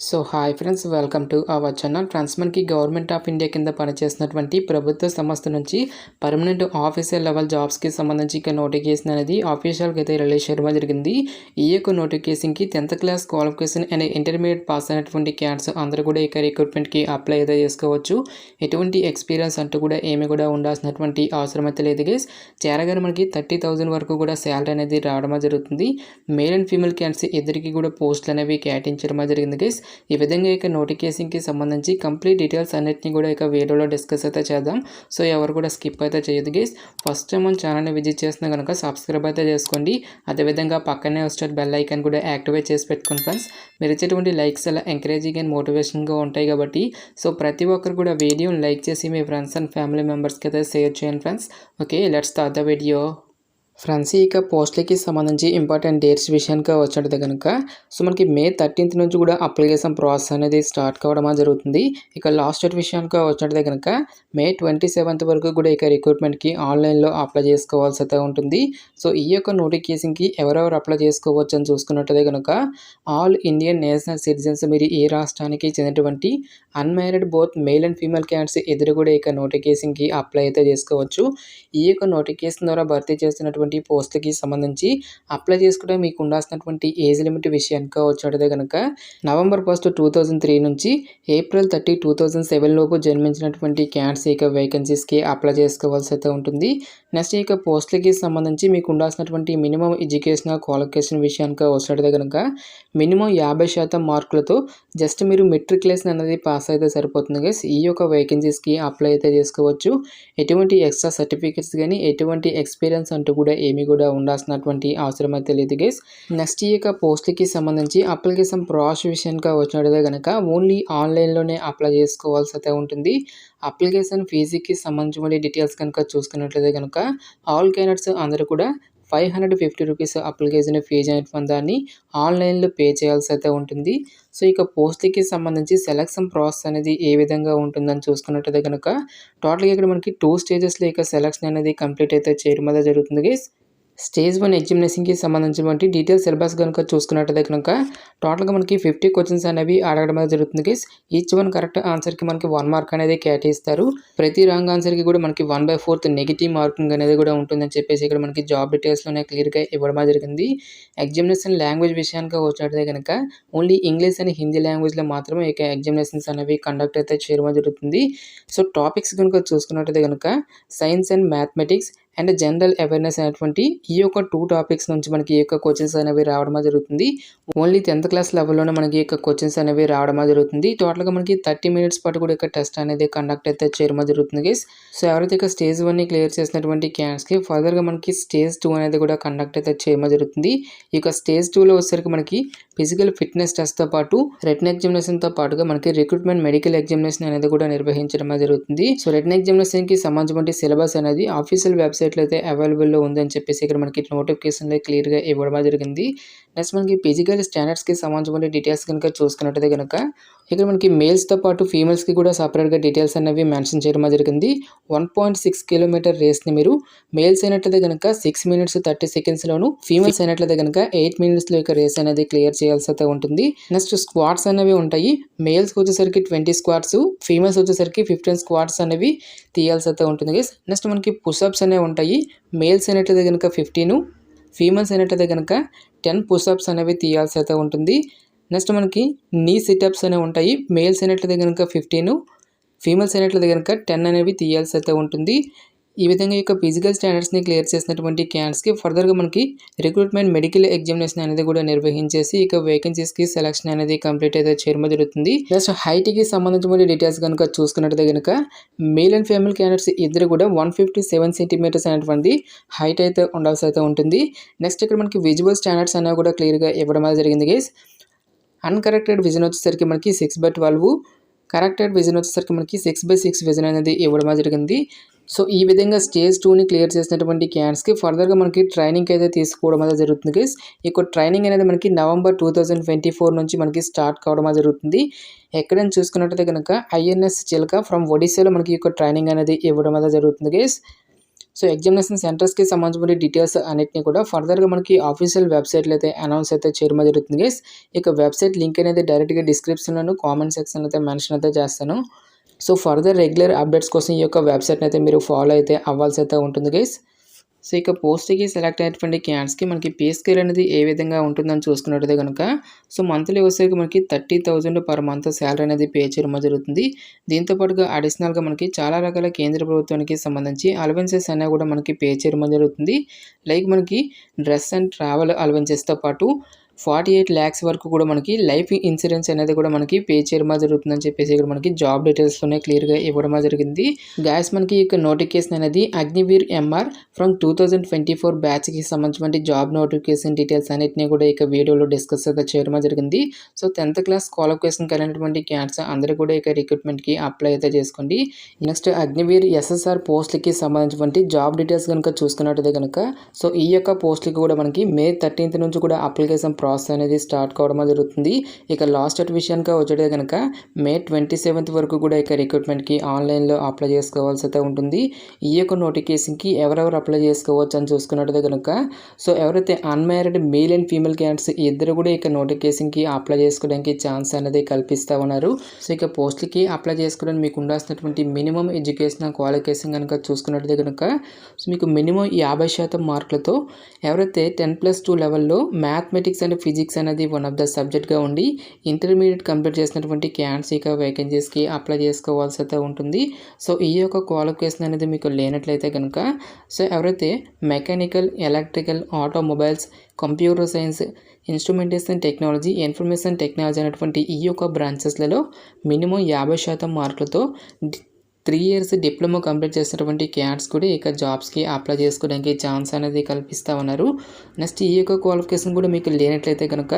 So hi friends, welcome to our channel. Friends, మనకి government of India కింద పనిచేస్తున్నటువంటి ప్రభుత్వ సంస్థ నుంచి పర్మనెంట్ ఆఫీసర్ లెవెల్ జాబ్స్కి సంబంధించి ఇక నోటిఫికేషన్ అనేది ఆఫీషియల్గా అయితే రిలీజ్ చేయడం జరిగింది. ఈ యొక్క నోటిఫికేషన్కి 10th class qualification and intermediate pass అయినటువంటి క్యాండిడేట్స్ అందరూ కూడా ఇక రిక్రూట్మెంట్కి అప్లై అయితే చేసుకోవచ్చు. ఎటువంటి ఎక్స్పీరియన్స్ అంటూ కూడా ఏమి కూడా ఉండాల్సినటువంటి అవసరం అయితే లేదు గైస్. చేరగానే మనకి 30,000 వరకు కూడా శాలరీ అనేది రావడం జరుగుతుంది. మేల్ అండ్ ఫీమేల్ క్యాండిడేట్స్ ఇద్దరికి కూడా పోస్టులు అనేవి కేటాయించడం జరిగింది గైస్. ఈ విధంగా ఇక నోటిఫికేషన్కి సంబంధించి కంప్లీట్ డీటెయిల్స్ అన్నిటిని కూడా ఇక వీడియోలో డిస్కస్ అయితే చేద్దాం. సో ఎవరు కూడా స్కిప్ అయితే చేయదు గైస్. ఫస్ట్ టైం మన ఛానల్ని విజిట్ చేస్తున్నా కనుక సబ్స్క్రైబ్ అయితే చేసుకోండి. అదేవిధంగా పక్కనే వచ్చే బెల్ ఐకాన్ కూడా యాక్టివేట్ చేసి పెట్టుకోండి ఫ్రెండ్స్. మీరు ఇచ్చేటువంటి లైక్స్ అలా ఎంకరేజింగ్ అండ్ మోటివేషన్గా ఉంటాయి కాబట్టి సో ప్రతి ఒక్కరు కూడా వీడియోని లైక్ చేసి మీ ఫ్రెండ్స్ అండ్ ఫ్యామిలీ మెంబర్స్కి అయితే షేర్ చేయండి friends. Okay, let's start the video. Friends, ఇక పోస్టులకి సంబంధించి ఇంపార్టెంట్ డేట్స్ విషయానికి వచ్చినట్టు కనుక సో మనకి May 13th నుంచి కూడా అప్లికేషన్ ప్రాసెస్ అనేది స్టార్ట్ కావడం జరుగుతుంది. ఇక లాస్ట్ డేట్ విషయానికి వచ్చినట్టు కనుక May 27th వరకు కూడా ఇక రిక్రూట్మెంట్కి ఆన్లైన్లో అప్లై చేసుకోవాల్సి అయితే ఉంటుంది. సో ఈ యొక్క నోటిఫికేషన్కి ఎవరెవరు అప్లై చేసుకోవచ్చు అని చూసుకున్నట్లయితే కనుక ఆల్ ఇండియన్ నేషనల్ సిటిజన్స్, మీరు ఏ రాష్ట్రానికి చెందినటువంటి unmarried both male and female candidates ఎదురు కూడా ఇక నోటిఫికేషన్కి అప్లై అయితే చేసుకోవచ్చు. ఈ యొక్క నోటిఫికేషన్ ద్వారా భర్తీ చేస్తున్నటువంటి పోస్ట్కి సంబంధించి అప్లై చేసుకుంటే మీకు ఉండాల్సినటువంటి ఏజ్ లిమిట్ విషయానికి వచ్చినట్లయితే కనుక November 1st, 2003 నుంచి April 30, 2007 లోపు జన్మించినటువంటి క్యాండిడేట్స్ ఇక వేకెన్సీస్కి అప్లై చేసుకోవాల్సి అయితే ఉంటుంది. నెక్స్ట్ ఇక పోస్టులకి సంబంధించి మీకు ఉండాల్సినటువంటి మినిమం ఎడ్యుకేషనల్ క్వాలిఫికేషన్ విషయానికి వచ్చినట్లయితే కనుక మినిమం 50% మార్కులతో జస్ట్ మీరు మెట్రికులేషన్ అనేది పాస్ అయితే సరిపోతుంది గైస్. ఈ యొక్క వేకెన్సీస్కి అప్లై అయితే చేసుకోవచ్చు. ఎటువంటి ఎక్స్ట్రా సర్టిఫికేట్స్ కానీ ఎటువంటి ఎక్స్పీరియన్స్ అంటూ కూడా ఏమీ కూడా ఉండాల్సినటువంటి అవసరం అయితే లేదు గైస్. నెక్స్ట్ ఈ యొక్క పోస్టులకి సంబంధించి అప్లికేషన్ ప్రాసెస్ విషయానికి వచ్చినట్లయితే కనుక ఓన్లీ ఆన్లైన్లోనే అప్లై చేసుకోవాల్సి అయితే ఉంటుంది. అప్లికేషన్ ఫీజుకి సంబంధించిన డీటెయిల్స్ కనుక చూసుకున్నట్లయితే కనుక ఆల్ క్యాండిడేట్స్ అందరూ కూడా 550 రూపీస్ అప్లికేషన్ ఫీజు అనేటువంటి దాన్ని ఆన్లైన్లో పే చేయాల్సి అయితే ఉంటుంది. సో ఇక పోస్ట్కి సంబంధించి సెలక్షన్ ప్రాసెస్ అనేది ఏ విధంగా ఉంటుందని చూసుకున్నట్లయితే కనుక టోటల్గా ఇక్కడ మనకి 2 స్టేజెస్లో ఇక సెలక్షన్ అనేది కంప్లీట్ అయితే చేయడం అయితే జరుగుతుంది గైస్. స్టేజ్ 1 ఎగ్జామినేషన్కి సంబంధించినటువంటి డీటెయిల్ సిలబస్ కనుక చూసుకున్నట్లయితే కనుక టోటల్గా మనకి 50 క్వశ్చన్స్ అనేవి అడగడం అనేది జరుగుతుంది గైస్. ఈచ్ వన్ కరెక్ట్ ఆన్సర్కి మనకి 1 మార్క్ అనేది కేటాయిస్తారు. ప్రతి రాంగ్ ఆన్సర్కి కూడా మనకి 1/4 నెగిటివ్ మార్కింగ్ అనేది కూడా ఉంటుందని చెప్పేసి ఇక్కడ మనకి జాబ్ డీటెయిల్స్లోనే క్లియర్గా ఇవ్వడం జరిగింది. ఎగ్జామినేషన్ లాంగ్వేజ్ విషయానికి వచ్చినట్లయితే కనుక ఓన్లీ ఇంగ్లీష్ అండ్ హిందీ లాంగ్వేజ్లో మాత్రమే ఇక ఎగ్జామినేషన్స్ అనేవి కండక్ట్ అయితే చేయడం జరుగుతుంది. సో టాపిక్స్ కనుక చూసుకున్నట్లయితే కనుక science and mathematics and general awareness అనేటువంటి ఈ యొక్క 2 టాపిక్స్ నుంచి మనకి ఈ యొక్క క్వశ్చన్స్ అనేవి రావడం జరుగుతుంది. ఓన్లీ 10th క్లాస్ లెవెల్లోనే మనకి ఈ యొక్క క్వశ్చన్స్ అనేవి రావడం జరుగుతుంది. టోటల్గా మనకి 30 minutes పాటు కూడా ఇక టెస్ట్ అనేది కండక్ట్ అయితే చేయడం జరుగుతుంది గైస్. సో ఎవరైతే ఇక స్టేజ్ 1ని క్లియర్ చేసినటువంటి క్యాండిడేట్స్కి ఫర్దర్గా మనకి స్టేజ్ 2 అనేది కూడా కండక్ట్ అయితే చేయడం జరుగుతుంది. ఈ యొక్క స్టేజ్ 2లో వచ్చేసరికి మనకి ఫిజికల్ ఫిట్నెస్ టెస్ట్తో పాటు రిటన్ ఎగ్జామినేషన్తో పాటుగా మనకి రిక్రూట్మెంట్ మెడికల్ ఎగ్జామినేషన్ అనేది కూడా నిర్వహించడం జరుగుతుంది. సో రిటన్ ఎగ్జామినేషన్కి సంబంధించిన సిలబస్ అనేది ఆఫీషియల్ వెబ్సైట్లో అయితే అవైలబుల్లో ఉందని చెప్పేసి ఇక్కడ మనకి నోటిఫికేషన్లో క్లియర్గా ఇవ్వడం జరిగింది. నెక్స్ట్ మనకి ఫిజికల్ స్టాండర్డ్స్కి సంబంధించిన డీటెయిల్స్ కనుక చూసుకున్నట్టయితే కనుక ఇక్కడ మనకి మేల్స్తో పాటు ఫీమేల్స్కి కూడా సపరేట్గా డీటెయిల్స్ అనేవి మెన్షన్ చేయడం జరిగింది. 1.6 కిలోమీటర్ రేస్ని మీరు మేల్స్ అయినట్లయితే కనుక 6 minutes 30 secondsలోను, ఫీమేల్స్ అయినట్లయితే కనుక 8 minutesలో ఇక రేస్ అనేది క్లియర్ చేయాల్సి అయితే ఉంటుంది. నెక్స్ట్ స్క్వాట్స్ అనేవి ఉంటాయి. మేల్స్కి వచ్చేసరికి 20 squats, ఫీమేల్స్ వచ్చేసరికి 15 squats అనేవి తీయాల్సి అయితే ఉంటుంది గైస్. నెక్స్ట్ మనకి పుషప్స్ అనేవి ఉంటాయి. మేల్స్ అయినట్లయితే కనుక 15, ఫీమేల్స్ అయినట్లయితే కనుక 10 పుషప్స్ అనేవి తీయాల్సి అయితే ఉంటుంది. నెక్స్ట్ మనకి నీ సిటప్స్ అనేవి ఉంటాయి. మేల్స్ అయినట్లయితే కనుక 15, ఫీమేల్స్ అయినట్లయితే కనుక 10 అనేవి తీయాల్సి అయితే ఉంటుంది. ఈ విధంగా యొక్క ఫిజికల్ స్టాండర్డ్స్ని క్లియర్ చేసినటువంటి క్యాండిడేట్స్కి ఫర్దర్గా మనకి రిక్రూట్మెంట్ మెడికల్ ఎగ్జామినేషన్ అనేది కూడా నిర్వహించేసి ఇక వేకెన్సీస్కి సెలక్షన్ అనేది కంప్లీట్ అయితే చేయడం జరుగుతుంది. నెక్స్ట్ హైట్కి సంబంధించిన డీటెయిల్స్ కనుక చూసుకున్నట్లయితే కనుక మేల్ అండ్ ఫీమేల్ క్యాండిడేట్స్ ఇద్దరు కూడా 157 centimeters అనేటువంటి హైట్ అయితే ఉండాల్సి అయితే ఉంటుంది. నెక్స్ట్ ఇక్కడ మనకి విజువల్ స్టాండర్డ్స్ అనేవి కూడా క్లియర్గా ఇవ్వడం జరిగింది గైస్. అన్కరెక్టెడ్ విజన్ వచ్చేసరికి మనకి 6/12, కరెక్టెడ్ విజన్ వచ్చేసరికి మనకి 6/6 విజన్ అనేది ఇవ్వడం జరిగింది. సో ఈ విధంగా స్టేజ్ 2ని క్లియర్ చేసినటువంటి క్యాండిడేట్స్కి ఫర్దర్గా మనకి ట్రైనింగ్ అయితే తీసుకోవడం అనేది జరుగుతుంది గైస్. ఈ ట్రైనింగ్ అనేది మనకి November 2024 నుంచి మనకి స్టార్ట్ కావడం జరుగుతుంది. ఎక్కడైనా చూసుకున్నట్టయితే కనుక INS చిలక ఫ్రమ్ ఒడిశాలో మనకి ఈ ట్రైనింగ్ అనేది ఇవ్వడం అనేది జరుగుతుంది గైస్. సో ఎగ్జామినేషన్ సెంటర్స్కి సంబంధించిన డీటెయిల్స్ అన్నిటిని కూడా ఫర్దర్గా మనకి ఆఫీషియల్ వెబ్సైట్లో అయితే అనౌన్స్ అయితే చేయడం జరుగుతుంది గైస్. ఇక వెబ్సైట్ లింక్ అనేది డైరెక్ట్గా డిస్క్రిప్షన్లోను కామెంట్ సెక్షన్లో అయితే మెన్షన్ అయితే చేస్తాను. సో ఫర్దర్ రెగ్యులర్ అప్డేట్స్ కోసం ఈ యొక్క వెబ్సైట్ని అయితే మీరు ఫాలో అయితే అవ్వాల్సి అయితే ఉంటుంది గైస్. సో ఇక పోస్ట్కి సెలెక్ట్ అయినటువంటి క్యాండిడేట్స్కి మనకి పే స్కేల్ అనేది ఏ విధంగా ఉంటుందని చూసుకున్నట్టయితే కనుక సో మంత్లీ వచ్చేసరికి మనకి 30,000 పర్ మంత్ శాలరీ అనేది పే చేయడం జరుగుతుంది. దీంతోపాటుగా అడిషనల్గా మనకి చాలా రకాల కేంద్ర ప్రభుత్వానికి సంబంధించి అలవెన్సెస్ అనేవి కూడా మనకి పే చేయడం జరుగుతుంది. లైక్ మనకి డ్రెస్ అండ్ ట్రావెల్ అలవెన్సెస్తో పాటు 48 lakhs వరకు కూడా మనకి లైఫ్ ఇన్సూరెన్స్ అనేది కూడా మనకి పే చేయడం జరుగుతుందని చెప్పేసి ఇక్కడ మనకి జాబ్ డీటెయిల్స్లోనే క్లియర్గా ఇవ్వడం జరిగింది. గాయస్ మనకి ఇక నోటిఫికేషన్ అనేది అగ్నివీర్ ఎంఆర్ ఫ్రమ్ 2024 బ్యాచ్కి సంబంధించిన జాబ్ నోటిఫికేషన్ డీటెయిల్స్ అన్నిటిని కూడా ఇక వీడియోలో డిస్కస్ అయితే చేయడం జరిగింది. సో 10th క్లాస్ క్వాలిఫికేషన్ కలిగినటువంటి క్యాండిడేట్స్ అందరూ కూడా ఇక రిక్రూట్మెంట్కి అప్లై అయితే చేసుకోండి. నెక్స్ట్ అగ్నివీర్ ఎస్ఎస్ఆర్ పోస్ట్లకి సంబంధించిన జాబ్ డీటెయిల్స్ కనుక చూసుకున్నట్టయితే కనుక సో ఈ యొక్క పోస్ట్లకి కూడా మనకి May 13th నుంచి కూడా అప్లికేషన్ ప్రాసెస్ అనేది స్టార్ట్ కావడం జరుగుతుంది. ఇక లాస్ట్ డేట్ విషయానికి వచ్చేటే కనుక May 27th వరకు కూడా ఇక రిక్రూట్మెంట్కి ఆన్లైన్లో అప్లై చేసుకోవాల్సి అయితే ఉంటుంది. ఈ యొక్క నోటిఫికేషన్కి ఎవరెవరు అప్లై చేసుకోవచ్చు అని చూసుకున్నట్టయితే కనుక సో ఎవరైతే unmarried male and female candidates ఇద్దరు కూడా ఇక నోటిఫికేషన్కి అప్లై చేసుకోవడానికి ఛాన్స్ అనేది కల్పిస్తూ ఉన్నారు. సో ఇక పోస్ట్లకి అప్లై చేసుకోవడానికి మీకు ఉండాల్సినటువంటి మినిమం ఎడ్యుకేషన్ క్వాలిఫికేషన్ కనుక చూసుకున్నట్టయితే కనుక సో మీకు మినిమం 50% మార్కులతో ఎవరైతే 10+2 లెవెల్లో మ్యాథమెటిక్స్ అండ్ ఫిజిక్స్ అనేది వన్ ఆఫ్ ద సబ్జెక్ట్గా ఉండి ఇంటర్మీడియట్ కంప్లీట్ చేసినటువంటి క్యాండిడేట్స్ ఇక వేకెన్సీస్కి అప్లై చేసుకోవాల్సి అయితే ఉంటుంది. సో ఈ యొక్క క్వాలిఫికేషన్ అనేది మీకు లేనట్లయితే కనుక సో ఎవరైతే mechanical, electrical, automobiles, computer science, instrumentation technology, information technology అనేటువంటి ఈ యొక్క బ్రాంచెస్లలో మినిమం 50% మార్కులతో 3 years డిప్లొమా కంప్లీట్ చేసినటువంటి క్యాండిడేట్స్ కూడా ఇక జాబ్స్కి అప్లై చేసుకోవడానికి ఛాన్స్ అనేది కల్పిస్తూ ఉన్నారు. నెక్స్ట్ ఈ యొక్క క్వాలిఫికేషన్ కూడా మీకు లేనట్లయితే కనుక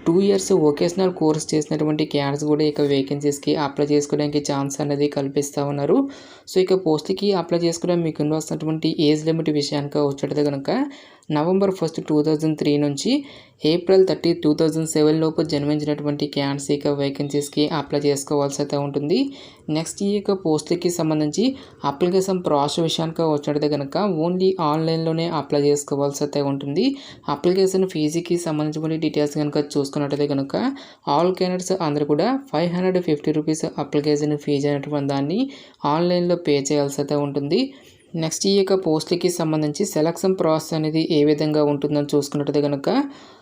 2 years వొకేషనల్ కోర్స్ చేసినటువంటి క్యాండిడేట్స్ కూడా ఇక వేకెన్సీస్కి అప్లై చేసుకోవడానికి ఛాన్స్ అనేది కల్పిస్తూ ఉన్నారు. సో ఇక పోస్ట్కి అప్లై చేసుకోవడానికి మీకు ఉండాల్సినటువంటి ఏజ్ లిమిట్ విషయానికి వచ్చేటైతే కనుక November 1st, 2003 నుంచి April 30, 2007 లోపు జన్మించినటువంటి క్యాండిడేట్స్ ఇక వేకెన్సీస్కి అప్లై చేసుకోవాల్సి అయితే ఉంటుంది. నెక్స్ట్ ఈ యొక్క పోస్ట్కి సంబంధించి అప్లికేషన్ ప్రాసెస్ విషయానికి వచ్చినట్టయితే కనుక ఓన్లీ ఆన్లైన్లోనే అప్లై చేసుకోవాల్సి అయితే ఉంటుంది. అప్లికేషన్ ఫీజుకి సంబంధించిన డీటెయిల్స్ కనుక చూసుకున్నట్టయితే కనుక ఆల్ క్యాండిడేట్స్ అందరూ కూడా 550 రూపీస్ అప్లికేషన్ ఫీజు అనేటువంటి దాన్ని ఆన్లైన్లో పే చేయాల్సి అయితే ఉంటుంది. నెక్స్ట్ ఈ యొక్క పోస్ట్కి సంబంధించి సెలక్షన్ ప్రాసెస్ అనేది ఏ విధంగా ఉంటుందని చూసుకున్నట్టయితే కనుక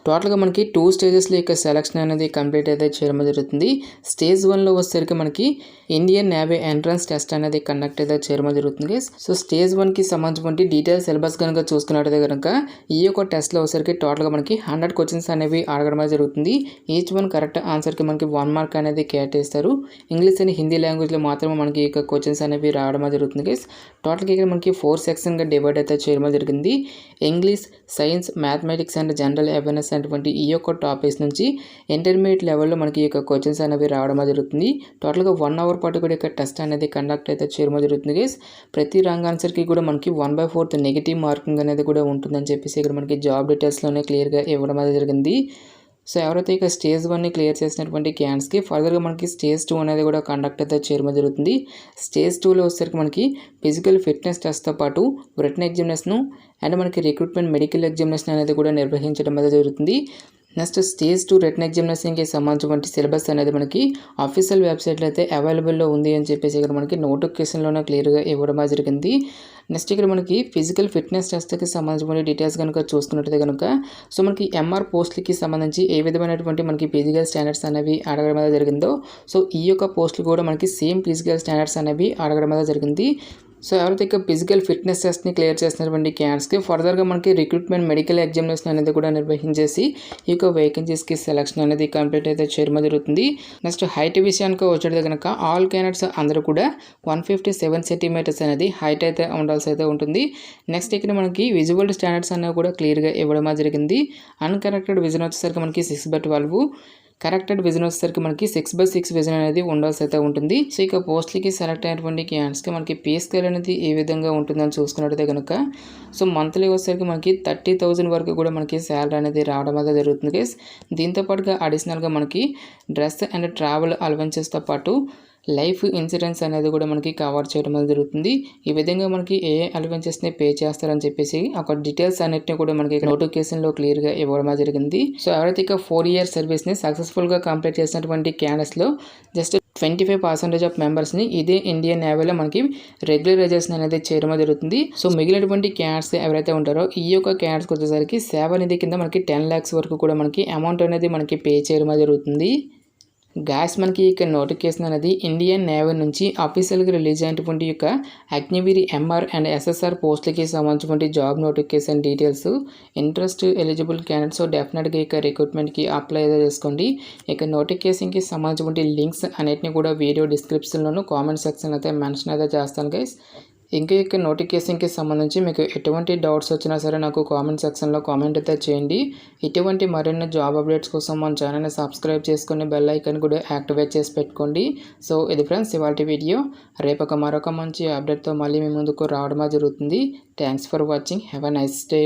టోటల్గా మనకి 2 స్టేజెస్లో యొక్క సెలక్షన్ అనేది కంప్లీట్ అయితే చేయడం జరుగుతుంది. స్టేజ్ 1లో వచ్చేసరికి మనకి ఇండియన్ నేవీ ఎంట్రన్స్ టెస్ట్ అనేది కండక్ట్ అయితే చేయడం జరుగుతుంది. సో స్టేజ్ 1కి సంబంధించిన డీటెయిల్ సిలబస్ కనుక చూసుకున్నట్టయితే కనుక ఈ యొక్క టెస్ట్లో వచ్చేసరికి టోటల్గా మనకి 100 క్వశ్చన్స్ అనేవి అడగడం జరుగుతుంది. ఈచ్ వన్ కరెక్ట్ ఆన్సర్కి మనకి 1 మార్క్ అనేది కేటాయిస్తారు. ఇంగ్లీష్ అండ్ హిందీ లాంగ్వేజ్లో మాత్రమే మనకి ఈ యొక్క క్వశ్చన్స్ అనేవి రావడం జరుగుతుంది గైస్. టోటల్గా ఇక్కడ మనకి 4 సెక్షన్గా డివైడ్ అయితే చేయడం జరిగింది. English, science, mathematics and general awareness అనేటువంటి ఈ యొక్క టాపిక్స్ నుంచి ఇంటర్మీడియట్ లెవెల్లో మనకి ఈ యొక్క క్వశ్చన్స్ అనేవి రావడం జరుగుతుంది. టోటల్గా 1 hour పాటు కూడా యొక్క టెస్ట్ అనేది కండక్ట్ అయితే చేయడం జరుగుతుంది గైస్. ప్రతి రాంగ్ ఆన్సర్కి కూడా మనకి 1/4 నెగిటివ్ మార్కింగ్ అనేది కూడా ఉంటుందని చెప్పేసి ఇక్కడ మనకి జాబ్ డీటెయిల్స్లోనే క్లియర్గా ఇవ్వడం అనేది జరిగింది. సో ఎవరైతే ఇక స్టేజ్ 1ని క్లియర్ చేసినటువంటి క్యాండిడేట్స్కి ఫర్దర్గా మనకి స్టేజ్ 2 అనేది కూడా కండక్ట్ అయితే చేయడం జరుగుతుంది. స్టేజ్ 2లో వచ్చేసరికి మనకి ఫిజికల్ ఫిట్నెస్ టెస్ట్తో పాటు రిటన్ ఎగ్జామినేషన్ అండ్ మనకి రిక్రూట్మెంట్ మెడికల్ ఎగ్జామినేషన్ అనేది కూడా నిర్వహించడం అనేది జరుగుతుంది. నెక్స్ట్ స్టేజ్ 2 రిటన్ ఎగ్జామినేషన్కి సంబంధించిన సిలబస్ అనేది మనకి అఫీషియల్ వెబ్సైట్లో అయితే అవైలబుల్లో ఉంది అని చెప్పేసి ఇక్కడ మనకి నోటిఫికేషన్లోనే క్లియర్గా ఇవ్వడం జరిగింది. నెక్స్ట్ ఇక్కడ మనకి ఫిజికల్ ఫిట్నెస్ టెస్ట్కి సంబంధించిన డీటెయిల్స్ కనుక చూసుకున్నట్టయితే కనుక సో మనకి ఎంఆర్ పోస్ట్లకి సంబంధించి ఏ విధమైనటువంటి మనకి ఫిజికల్ స్టాండర్డ్స్ అనేవి అడగడం అనేది జరిగిందో సో ఈ యొక్క పోస్టులు కూడా మనకి సేమ్ ఫిజికల్ స్టాండర్డ్స్ అనేవి అడగడం అనేది జరిగింది. సో ఎవరైతే ఇక ఫిజికల్ ఫిట్నెస్ టెస్ట్ని క్లియర్ చేసినటువంటి క్యాండిడేట్స్కి ఫర్దర్గా మనకి రిక్రూట్మెంట్ మెడికల్ ఎగ్జామినేషన్ అనేది కూడా నిర్వహించేసి ఈ యొక్క వేకెన్సీస్కి సెలక్షన్ అనేది కంప్లీట్ అయితే చేయడం జరుగుతుంది. నెక్స్ట్ హైట్ విషయానికి వచ్చేది కనుక ఆల్ క్యాండిడేట్స్ అందరూ కూడా 157 centimeters అనేది హైట్ అయితే ఉండాల్సి అయితే ఉంటుంది. నెక్స్ట్ ఇక్కడ మనకి విజువల్ స్టాండర్డ్స్ అనేవి కూడా క్లియర్గా ఇవ్వడం జరిగింది. అన్కరెక్టెడ్ విజన్ వచ్చేసరికి మనకి 6/12, కరెక్టెడ్ విజన్ వచ్చేసరికి మనకి 6/6 విజన్ అనేది ఉండాల్సి అయితే ఉంటుంది. సో ఇక పోస్ట్లకి సెలెక్ట్ అయినటువంటి క్యాండిడేట్స్కి మనకి పే స్కేల్ అనేది ఏ విధంగా ఉంటుందని చూసుకున్నట్టయితే కనుక సో మంత్లీ వచ్చేసరికి మనకి 30,000 వరకు కూడా మనకి శాలరీ అనేది రావడం అయితే జరుగుతుంది గైస్. దీంతోపాటుగా అడిషనల్గా మనకి డ్రెస్ అండ్ ట్రావెల్ అలవెన్సెస్తో పాటు లైఫ్ ఇన్సూరెన్స్ అనేది కూడా మనకి కవర్ చేయడం అనేది జరుగుతుంది. ఈ విధంగా మనకి ఏ అలవెన్సెస్ని పే చేస్తారని చెప్పేసి ఒక డీటెయిల్స్ అన్నిటిని కూడా మనకి నోటిఫికేషన్లో క్లియర్గా ఇవ్వడం జరిగింది. సో ఎవరైతే ఇక 4 year సర్వీస్ని సక్సెస్ఫుల్గా కంప్లీట్ చేసినటువంటి క్యాండిడేట్స్లో జస్ట్ 25% ఆఫ్ మెంబర్స్ని ఇదే ఇండియన్ నేవీలో మనకి రెగ్యులరైజేషన్ అనేది చేయడం జరుగుతుంది. సో మిగిలినటువంటి క్యాండిడేట్స్ ఎవరైతే ఉంటారో ఈ యొక్క క్యాండిడేట్స్కి వచ్చేసరికి సేవ నిధి కింద మనకి 10 lakhs వరకు కూడా మనకి అమౌంట్ అనేది మనకి పే చేయడం జరుగుతుంది. గ్యాస్ మనకి ఇక నోటిఫికేషన్ అనేది ఇండియన్ నేవీ నుంచి అఫీషియల్గా రిలీజ్ అయినటువంటి యొక్క అగ్నివీర్ ఎంఆర్ అండ్ ఎస్ఎస్ఆర్ పోస్టులకి సంబంధించినటువంటి job notification details. Interest eligible candidates డెఫినెట్గా ఇక రిక్రూట్మెంట్కి అప్లై అయితే చేసుకోండి. ఇక నోటిఫికేషన్కి సంబంధించినటువంటి లింక్స్ అన్నిటిని కూడా వీడియో డిస్క్రిప్షన్లోను కామెంట్ సెక్షన్ అయితే మెన్షన్ అయితే చేస్తాను గైస్. ఇంకా ఇక నోటిఫికేషన్కి సంబంధించి మీకు ఎటువంటి డౌట్స్ వచ్చినా సరే నాకు కామెంట్ సెక్షన్లో కామెంట్ అయితే చేయండి. ఇటువంటి మరిన్ని జాబ్ అప్డేట్స్ కోసం మన ఛానల్ని సబ్స్క్రైబ్ చేసుకుని బెల్ ఐకాన్ కూడా యాక్టివేట్ చేసి పెట్టుకోండి. సో ఇది ఫ్రెండ్స్ ఇవాళ వీడియో. రేపు మరొక మంచి అప్డేట్తో మళ్ళీ మీ ముందుకు రావడం జరుగుతుంది. Thanks for watching. Have a nice day.